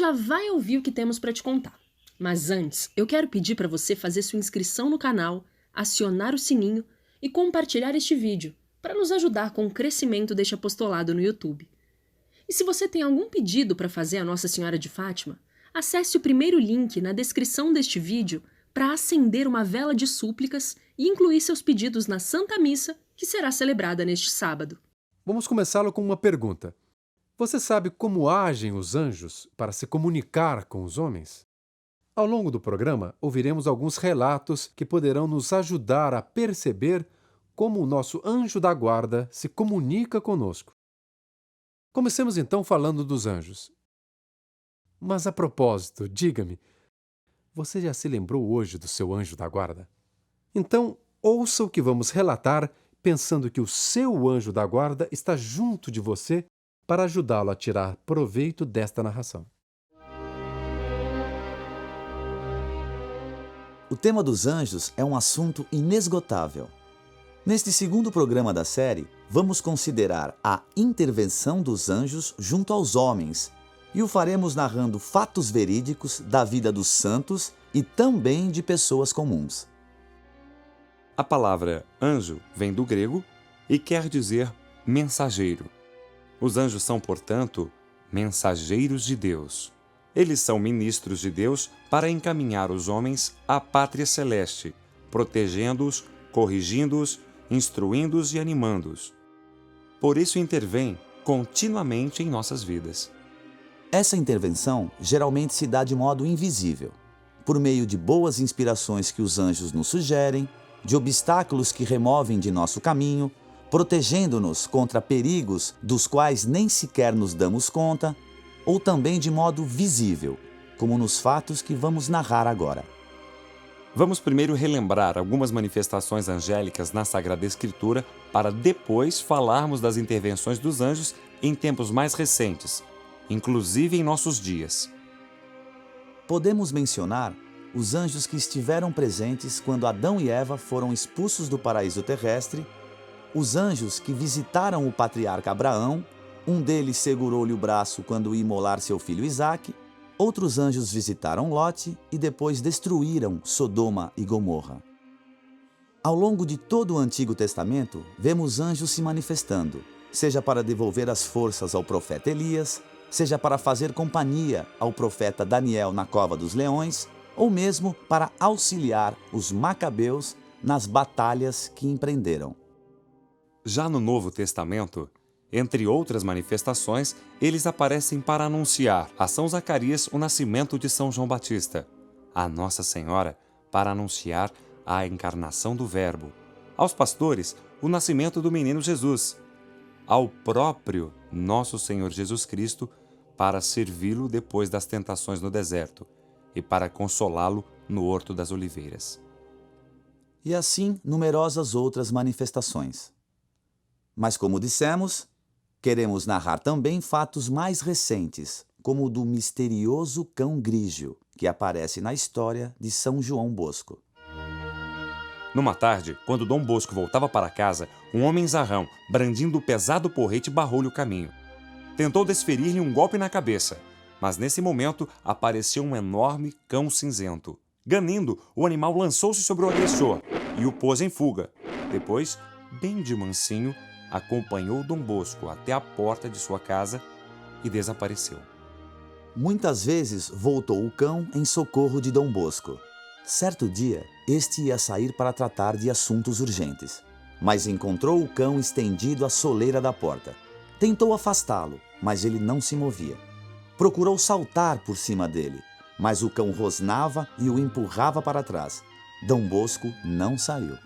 já vai ouvir o que temos para te contar. Mas antes, eu quero pedir para você fazer sua inscrição no canal, acionar o sininho e compartilhar este vídeo para nos ajudar com o crescimento deste apostolado no YouTube. E se você tem algum pedido para fazer a Nossa Senhora de Fátima, acesse o primeiro link na descrição deste vídeo para acender uma vela de súplicas e incluir seus pedidos na Santa Missa, que será celebrada neste sábado. Vamos começá-lo com uma pergunta. Você sabe como agem os anjos para se comunicar com os homens? Ao longo do programa, ouviremos alguns relatos que poderão nos ajudar a perceber como o nosso anjo da guarda se comunica conosco. Comecemos então falando dos anjos. Mas a propósito, diga-me, você já se lembrou hoje do seu anjo da guarda? Então, ouça o que vamos relatar, pensando que o seu anjo da guarda está junto de você para ajudá-lo a tirar proveito desta narração. O tema dos anjos é um assunto inesgotável. Neste segundo programa da série, vamos considerar a intervenção dos anjos junto aos homens e o faremos narrando fatos verídicos da vida dos santos e também de pessoas comuns. A palavra anjo vem do grego e quer dizer mensageiro. Os anjos são, portanto, mensageiros de Deus. Eles são ministros de Deus para encaminhar os homens à pátria celeste, protegendo-os, corrigindo-os, instruindo-os e animando-os. Por isso intervêm continuamente em nossas vidas. Essa intervenção geralmente se dá de modo invisível, por meio de boas inspirações que os anjos nos sugerem, de obstáculos que removem de nosso caminho, protegendo-nos contra perigos dos quais nem sequer nos damos conta, ou também de modo visível, como nos fatos que vamos narrar agora. Vamos primeiro relembrar algumas manifestações angélicas na Sagrada Escritura para depois falarmos das intervenções dos anjos em tempos mais recentes, inclusive em nossos dias. Podemos mencionar os anjos que estiveram presentes quando Adão e Eva foram expulsos do paraíso terrestre, os anjos que visitaram o patriarca Abraão, um deles segurou-lhe o braço quando ia imolar seu filho Isaque, outros anjos visitaram Lote e depois destruíram Sodoma e Gomorra. Ao longo de todo o Antigo Testamento, vemos anjos se manifestando, seja para devolver as forças ao profeta Elias, seja para fazer companhia ao profeta Daniel na cova dos leões, ou mesmo para auxiliar os macabeus nas batalhas que empreenderam. Já no Novo Testamento, entre outras manifestações, eles aparecem para anunciar a São Zacarias o nascimento de São João Batista, a Nossa Senhora para anunciar a encarnação do Verbo, aos pastores o nascimento do menino Jesus, ao próprio nosso Senhor Jesus Cristo para servi-lo depois das tentações no deserto e para consolá-lo no Horto das Oliveiras. E assim, numerosas outras manifestações. Mas como dissemos, queremos narrar também fatos mais recentes, como o do misterioso cão Grígio, que aparece na história de São João Bosco. Numa tarde, quando Dom Bosco voltava para casa, um homem zarrão, brandindo o pesado porrete, barrou-lhe o caminho. Tentou desferir-lhe um golpe na cabeça, mas nesse momento apareceu um enorme cão cinzento. Ganindo, o animal lançou-se sobre o agressor e o pôs em fuga. Depois, bem de mansinho, acompanhou Dom Bosco até a porta de sua casa e desapareceu. Muitas vezes voltou o cão em socorro de Dom Bosco. Certo dia, este ia sair para tratar de assuntos urgentes, mas encontrou o cão estendido à soleira da porta. Tentou afastá-lo, mas ele não se movia. Procurou saltar por cima dele, mas o cão rosnava e o empurrava para trás. Dom Bosco não saiu.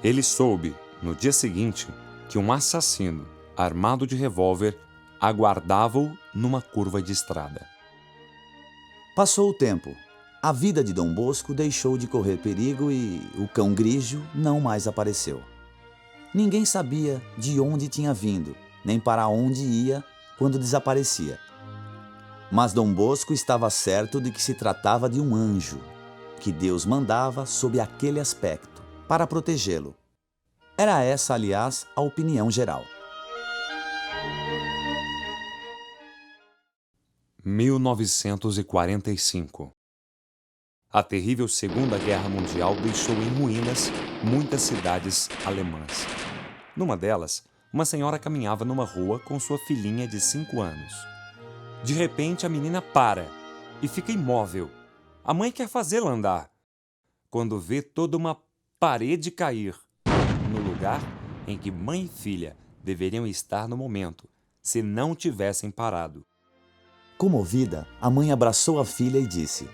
Ele soube, no dia seguinte, que um assassino, armado de revólver, aguardava-o numa curva de estrada. Passou o tempo. A vida de Dom Bosco deixou de correr perigo e o cão Grígio não mais apareceu. Ninguém sabia de onde tinha vindo, nem para onde ia quando desaparecia. Mas Dom Bosco estava certo de que se tratava de um anjo, que Deus mandava sob aquele aspecto, para protegê-lo. Era essa, aliás, a opinião geral. 1945. A terrível Segunda Guerra Mundial deixou em ruínas muitas cidades alemãs. Numa delas, uma senhora caminhava numa rua com sua filhinha de 5 anos. De repente, a menina para e fica imóvel. A mãe quer fazê-la andar, quando vê toda uma parede cair no lugar em que mãe e filha deveriam estar no momento, se não tivessem parado. Comovida, a mãe abraçou a filha e disse: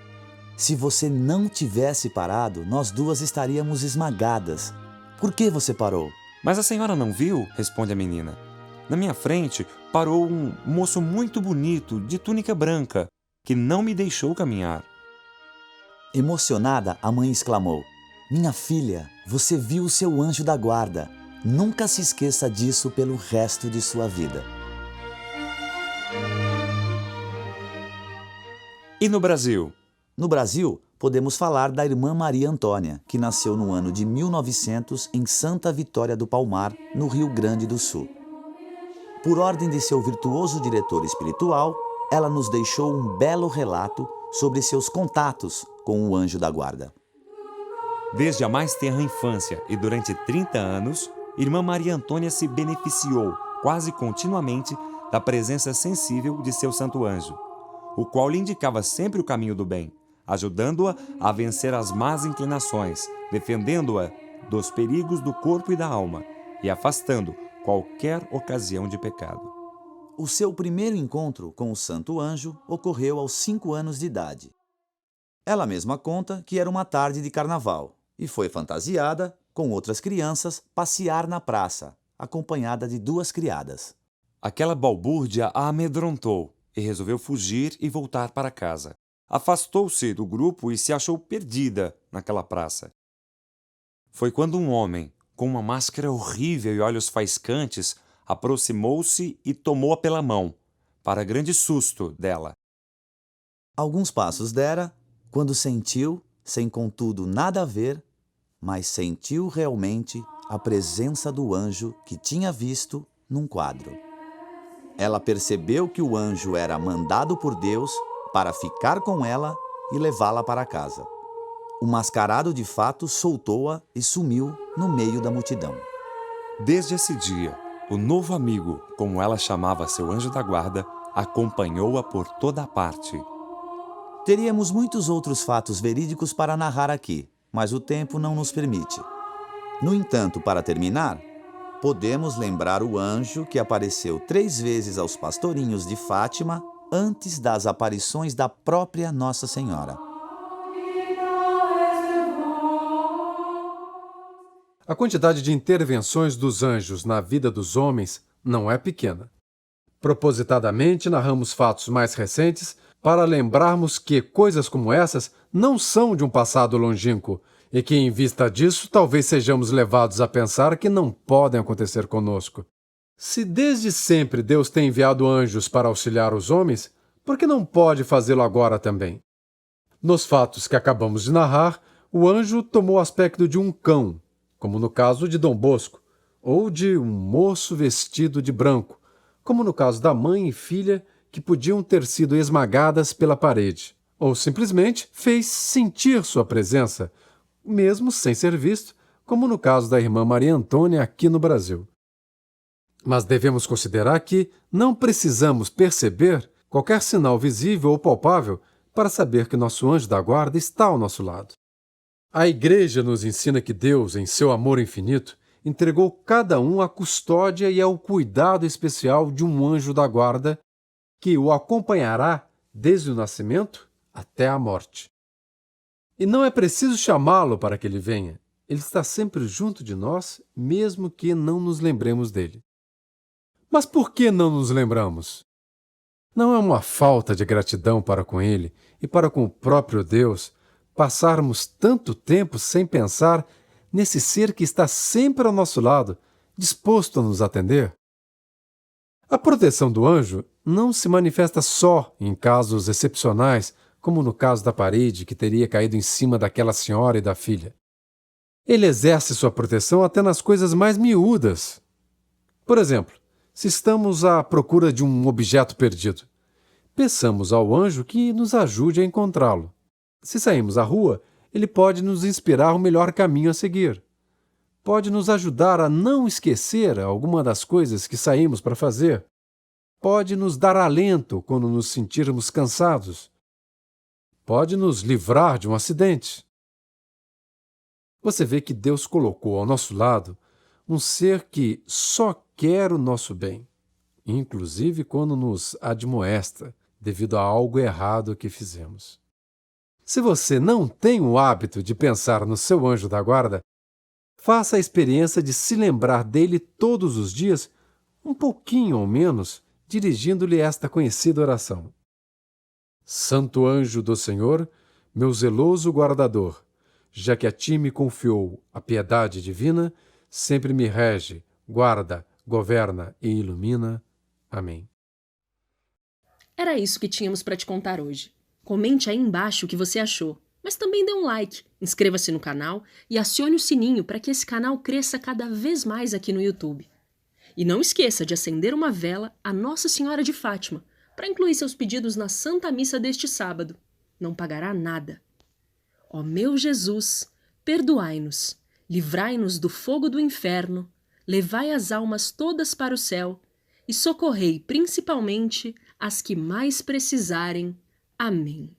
"Se você não tivesse parado, nós duas estaríamos esmagadas. Por que você parou?" Mas a senhora não viu? Responde a menina. Na minha frente parou um moço muito bonito, de túnica branca, que não me deixou caminhar. Emocionada, a mãe exclamou: "Minha filha, você viu o seu anjo da guarda. Nunca se esqueça disso pelo resto de sua vida." E no Brasil? No Brasil, podemos falar da irmã Maria Antônia, que nasceu no ano de 1900 em Santa Vitória do Palmar, no Rio Grande do Sul. Por ordem de seu virtuoso diretor espiritual, ela nos deixou um belo relato sobre seus contatos com o anjo da guarda. Desde a mais tenra infância e durante 30 anos, irmã Maria Antônia se beneficiou quase continuamente da presença sensível de seu santo anjo, o qual lhe indicava sempre o caminho do bem, ajudando-a a vencer as más inclinações, defendendo-a dos perigos do corpo e da alma e afastando qualquer ocasião de pecado. O seu primeiro encontro com o santo anjo ocorreu aos 5 anos de idade. Ela mesma conta que era uma tarde de carnaval e foi fantasiada, com outras crianças, passear na praça, acompanhada de 2 criadas. Aquela balbúrdia a amedrontou e resolveu fugir e voltar para casa. Afastou-se do grupo e se achou perdida naquela praça. Foi quando um homem, com uma máscara horrível e olhos faiscantes, aproximou-se e tomou-a pela mão, para grande susto dela. Alguns passos dera, quando sentiu, sem contudo nada a ver, mas sentiu realmente a presença do anjo que tinha visto num quadro. Ela percebeu que o anjo era mandado por Deus para ficar com ela e levá-la para casa. O mascarado de fato soltou-a e sumiu no meio da multidão. Desde esse dia, o novo amigo, como ela chamava seu anjo da guarda, acompanhou-a por toda a parte. Teríamos muitos outros fatos verídicos para narrar aqui, mas o tempo não nos permite. No entanto, para terminar, podemos lembrar o anjo que apareceu 3 vezes aos pastorinhos de Fátima antes das aparições da própria Nossa Senhora. A quantidade de intervenções dos anjos na vida dos homens não é pequena. Propositadamente narramos fatos mais recentes para lembrarmos que coisas como essas não são de um passado longínquo e que, em vista disso, talvez sejamos levados a pensar que não podem acontecer conosco. Se desde sempre Deus tem enviado anjos para auxiliar os homens, por que não pode fazê-lo agora também? Nos fatos que acabamos de narrar, o anjo tomou o aspecto de um cão, como no caso de Dom Bosco, ou de um moço vestido de branco, como no caso da mãe e filha que podiam ter sido esmagadas pela parede, ou simplesmente fez sentir sua presença, mesmo sem ser visto, como no caso da irmã Maria Antônia aqui no Brasil. Mas devemos considerar que não precisamos perceber qualquer sinal visível ou palpável para saber que nosso anjo da guarda está ao nosso lado. A Igreja nos ensina que Deus, em seu amor infinito, entregou cada um à custódia e ao cuidado especial de um anjo da guarda que o acompanhará desde o nascimento até a morte. E não é preciso chamá-lo para que ele venha. Ele está sempre junto de nós, mesmo que não nos lembremos dele. Mas por que não nos lembramos? Não é uma falta de gratidão para com ele e para com o próprio Deus passarmos tanto tempo sem pensar nesse ser que está sempre ao nosso lado, disposto a nos atender? A proteção do anjo não se manifesta só em casos excepcionais, como no caso da parede que teria caído em cima daquela senhora e da filha. Ele exerce sua proteção até nas coisas mais miúdas. Por exemplo, se estamos à procura de um objeto perdido, peçamos ao anjo que nos ajude a encontrá-lo. Se sairmos à rua, ele pode nos inspirar o melhor caminho a seguir. Pode nos ajudar a não esquecer alguma das coisas que saímos para fazer. Pode nos dar alento quando nos sentirmos cansados. Pode nos livrar de um acidente. Você vê que Deus colocou ao nosso lado um ser que só quer o nosso bem, inclusive quando nos admoesta devido a algo errado que fizemos. Se você não tem o hábito de pensar no seu anjo da guarda, faça a experiência de se lembrar dele todos os dias, um pouquinho ou menos, dirigindo-lhe esta conhecida oração. Santo anjo do Senhor, meu zeloso guardador, já que a ti me confiou a piedade divina, sempre me rege, guarda, governa e ilumina. Amém. Era isso que tínhamos para te contar hoje. Comente aí embaixo o que você achou, mas também dê um like, inscreva-se no canal e acione o sininho para que esse canal cresça cada vez mais aqui no YouTube. E não esqueça de acender uma vela a Nossa Senhora de Fátima para incluir seus pedidos na Santa Missa deste sábado. Não pagará nada. Ó meu Jesus, perdoai-nos, livrai-nos do fogo do inferno, levai as almas todas para o céu e socorrei principalmente as que mais precisarem. Amém.